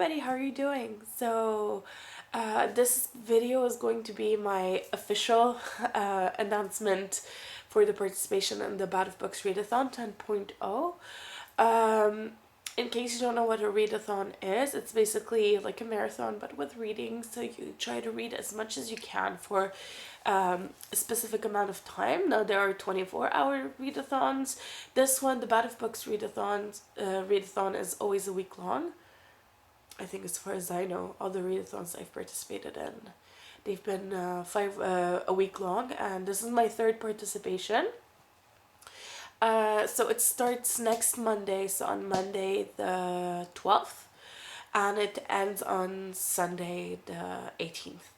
everybody, how are you doing? This video is going to be my official announcement for the participation in the Bout of Books Read-a-thon 10.0. In case you don't know what a read-a-thon is, it's basically like a marathon but with reading. So you try to read as much as you can for a specific amount of time. Now there are 24-hour read-a-thons. This one, the Bout of Books read-a-thon is always a week long. I think as far as I know, all the readathons I've participated in, they've been a week long, and this is my third participation. So it starts next Monday, so on Monday the 12th, and it ends on Sunday the 18th.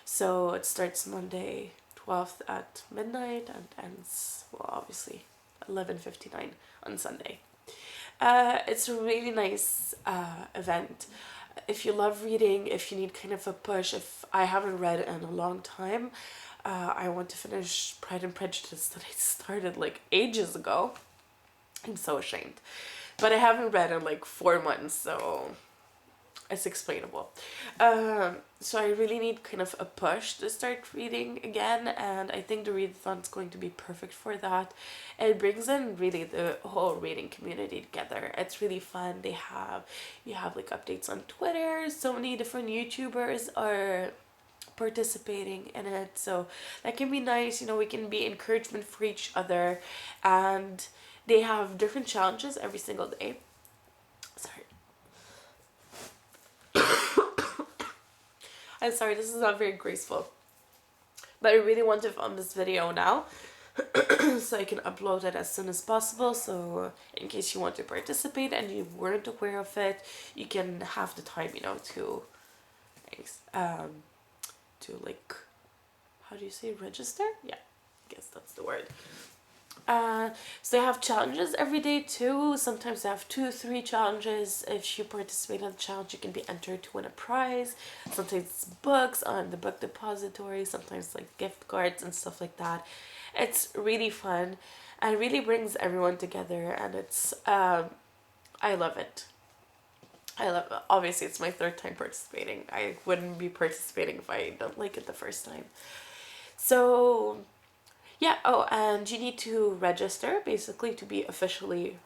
So it starts Monday 12th at midnight and ends, well, obviously 11:59 on Sunday. It's a really nice event. If you love reading, if you need kind of a push, if I haven't read in a long time, I want to finish Pride and Prejudice that I started like ages ago. I'm so ashamed. But I haven't read in like 4 months, so it's explainable. So I really need kind of a push to start reading again, and I think the readathon is going to be perfect for that. It brings in really the whole reading community together. It's really fun. You have like updates on Twitter. So many different YouTubers are participating in it, so that can be nice. We can be encouragement for each other, and they have different challenges every single day. Sorry. I'm sorry, this is not very graceful, but I really want to film this video now so I can upload it as soon as possible. So in case you want to participate and you weren't aware of it, you can have the time, to like, how do you say, register? Yeah, I guess that's the word. So they have challenges every day too. Sometimes they have 2-3 challenges. If you participate in the challenge, you can be entered to win a prize. Sometimes it's books on the book depository, sometimes like gift cards and stuff like that. It's really fun and it really brings everyone together, and it's I love it. Obviously it's my third time participating. I wouldn't be participating if I don't like it the first time. So yeah. Oh, and you need to register basically to be officially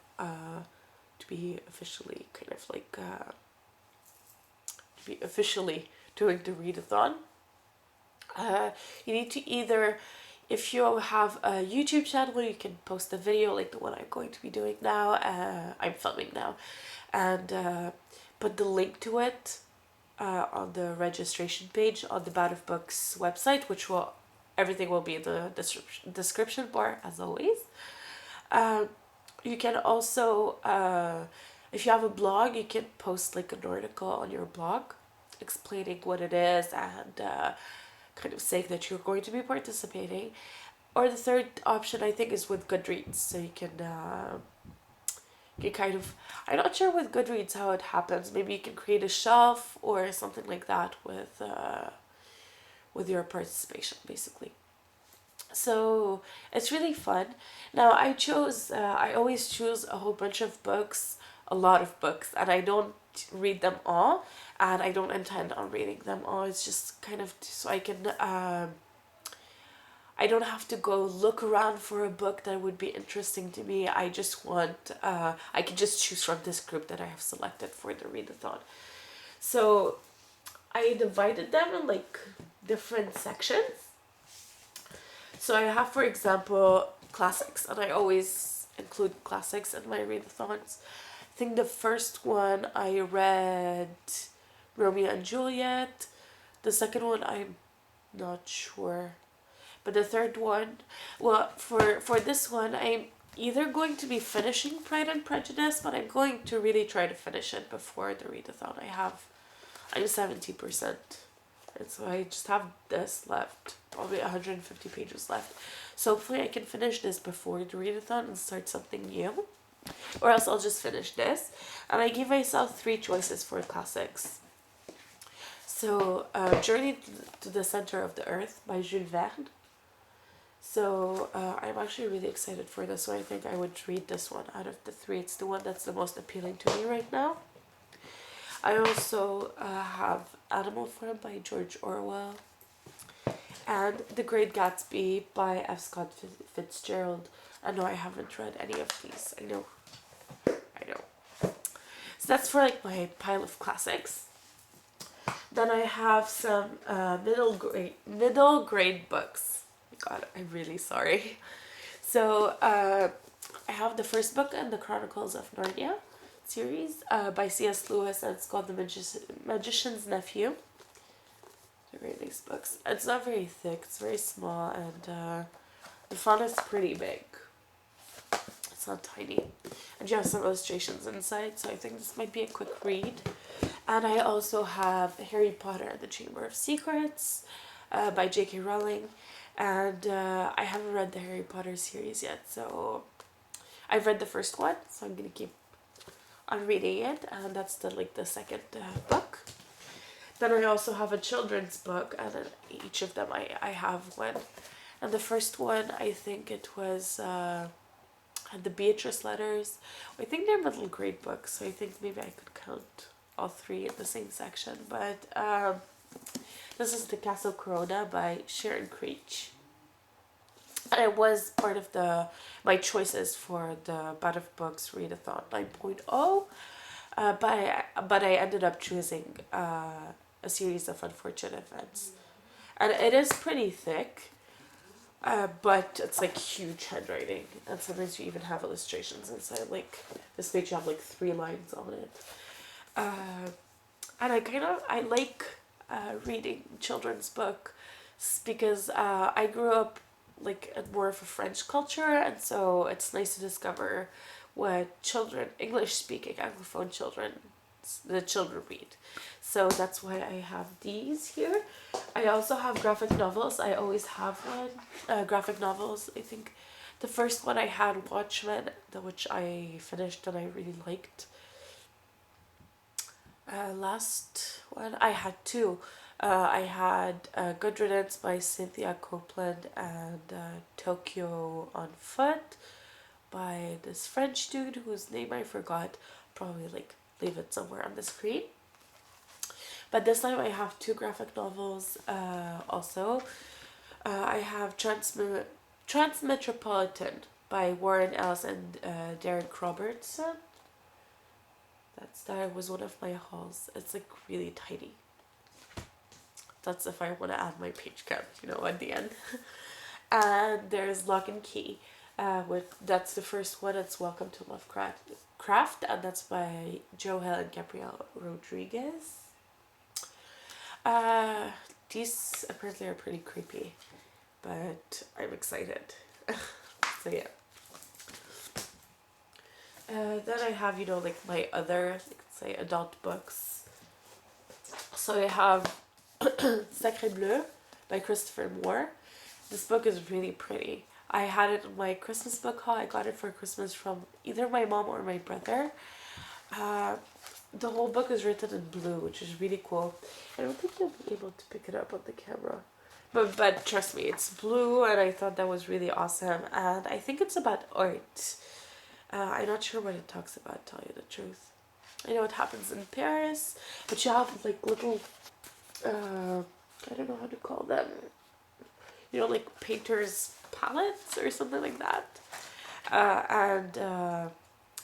doing the readathon. You need to either, if you have a YouTube channel, you can post a video like the one I'm going to be doing now. I'm filming now, and put the link to it on the registration page on the Bout of Books website, everything will be in the description bar as always. You can also, if you have a blog, you can post like an article on your blog explaining what it is and kind of saying that you're going to be participating. Or the third option, I think, is with Goodreads. So you can kind of, I'm not sure with Goodreads how it happens. Maybe you can create a shelf or something like that with your participation basically. So it's really fun. Now I always choose a whole bunch of books, a lot of books, and I don't read them all, and I don't intend on reading them all. It's just kind of so I can I don't have to go look around for a book that would be interesting to me. I just want I can just choose from this group that I have selected for the readathon. So I divided them in like different sections. So I have, for example, classics, and I always include classics in my readathons. I think the first one I read Romeo and Juliet. The second one I'm not sure. But the third one, well, for this one, I'm either going to be finishing Pride and Prejudice, but I'm going to really try to finish it before the readathon. I'm 70%. And so I just have this left, probably 150 pages left. So hopefully I can finish this before the readathon and start something new. Or else I'll just finish this. And I give myself 3 choices for classics. So, Journey to the Center of the Earth by Jules Verne. So I'm actually really excited for this one. I think I would read this one out of the 3. It's the one that's the most appealing to me right now. I also have Animal Farm by George Orwell and The Great Gatsby by F. Scott Fitzgerald. I know I haven't read any of these. I know. So that's for like my pile of classics. Then I have some middle grade books. God, I'm really sorry. So I have the first book in the Chronicles of Narnia series by C.S. Lewis, and it's called The Magician's Nephew. They're very nice books. It's not very thick, it's very small, and the font is pretty big. It's not tiny. And you have some illustrations inside, so I think this might be a quick read. And I also have Harry Potter and the Chamber of Secrets by J.K. Rowling. And I haven't read the Harry Potter series yet, so I've read the first one, so I'm going to keep on reading it. And that's the second book. Then I also have a children's book, and each of them I have one. And the first one, I think it was the Beatrice letters. I think they're middle grade books, so I think maybe I could count all three in the same section. But this is The Castle Corona by Sharon Creech. And it was part of my choices for the Bout of Books Read-a-thon 9.0. But I ended up choosing a series of unfortunate events. And it is pretty thick. But it's like huge handwriting, and sometimes you even have illustrations inside. Like this page, you have like 3 lines on it. And I like reading children's books because I grew up like in more of a French culture, and so it's nice to discover what English speaking Anglophone children read. So that's why I have these here. I also have graphic novels. I always have one. Graphic novels. I think the first one I had, Watchmen, which I finished and I really liked. Last one, I had 2. I had Good Riddance by Cynthia Copeland and Tokyo on Foot by this French dude whose name I forgot. Probably leave it somewhere on the screen. But this time I have 2 graphic novels also. I have Transmetropolitan by Warren Ellis and Derek Robertson. That was one of my hauls. It's like really tiny. That's if I want to add my page count, at the end. And there's Lock and Key. That's the first one. It's Welcome to Lovecraft, and that's by Joel and Gabrielle Rodriguez. These apparently are pretty creepy, but I'm excited. So yeah. Then I have, my other, say, adult books. So I have Sacré Bleu by Christopher Moore. This book is really pretty. I had it in my Christmas book haul. I got it for Christmas from either my mom or my brother. The whole book is written in blue, which is really cool. I don't think you'll be able to pick it up on the camera. But trust me, it's blue, and I thought that was really awesome. And I think it's about art. I'm not sure what it talks about, to tell you the truth. I know it happens in Paris, but you have little, I don't know how to call them. Painters' palettes or something like that.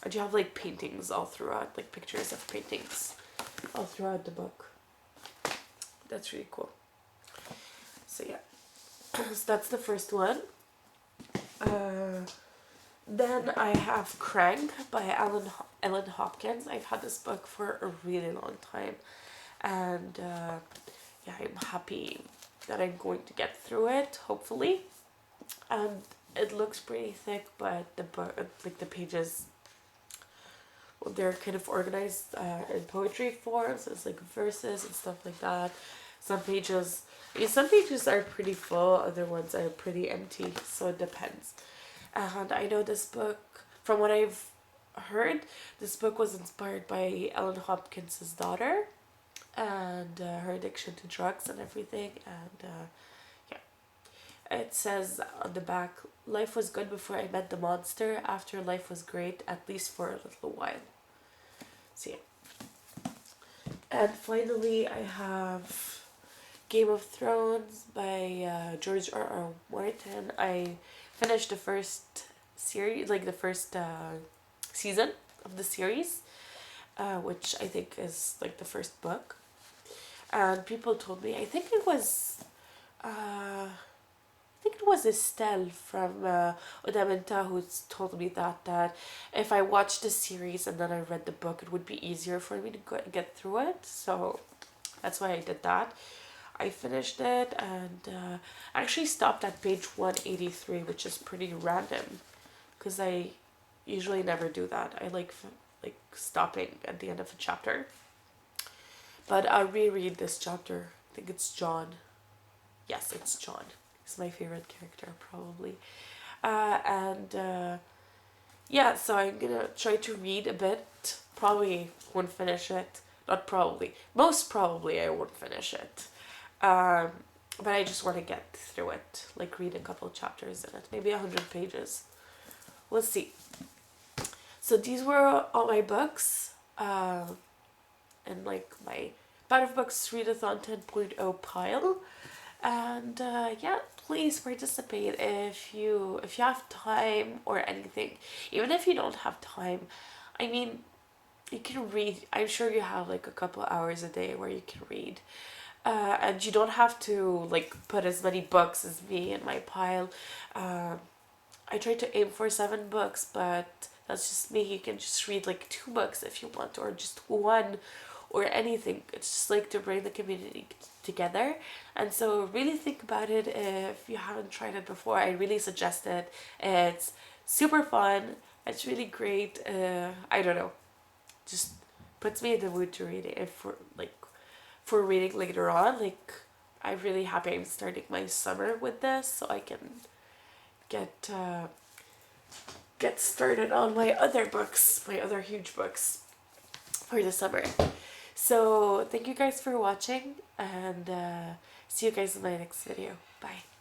And you have paintings all throughout, pictures of paintings all throughout the book. That's really cool. So yeah, so that's the first one. Then I have Krang by Ellen Hopkins. I've had this book for a really long time, and I'm happy that I'm going to get through it, hopefully. And it looks pretty thick, but the pages, they're kind of organized in poetry form, so it's verses and stuff like that. Some pages are pretty full, other ones are pretty empty, so it depends. And I know this book, from what I've heard, this book was inspired by Ellen Hopkins' daughter and her addiction to drugs and everything. And it says on the back, life was good before I met the monster. After, life was great, at least for a little while. So yeah. And finally, I have Game of Thrones by George R. R. Martin. I finished the first series, like the first season of the series, which I think is like the first book. And people told me, I think it was Estelle from Odamenta who told me that if I watched the series and then I read the book, it would be easier for me to get through it. So that's why I did that. I finished it and actually stopped at page 183, which is pretty random because I usually never do that. I like stopping at the end of a chapter. But I'll reread this chapter. I think it's John. Yes, it's John. He's my favorite character, probably. And yeah, so I'm gonna try to read a bit. Probably won't finish it. Not probably. Most probably I won't finish it. Um, but I just want to get through it. Like read a couple chapters in it. Maybe 100 pages. We'll see. So these were all my books. And like my Bout of Books Read-a-thon 10.0 pile. And yeah, please participate if you have time or anything. Even if you don't have time, I mean, you can read. I'm sure you have like a couple hours a day where you can read. And you don't have to like put as many books as me in my pile. I try to aim for 7 books, but that's just me. You can just read like 2 books if you want, or just one, or anything. It's just like to bring the community together. And so really think about it if you haven't tried it before. I really suggest it. It's super fun. It's really great. I don't know. Just puts me in the mood to read it. If for reading later on, like I'm really happy I'm starting my summer with this, so I can get get started on my other books, my other huge books for the summer. So thank you guys for watching, and see you guys in my next video. Bye.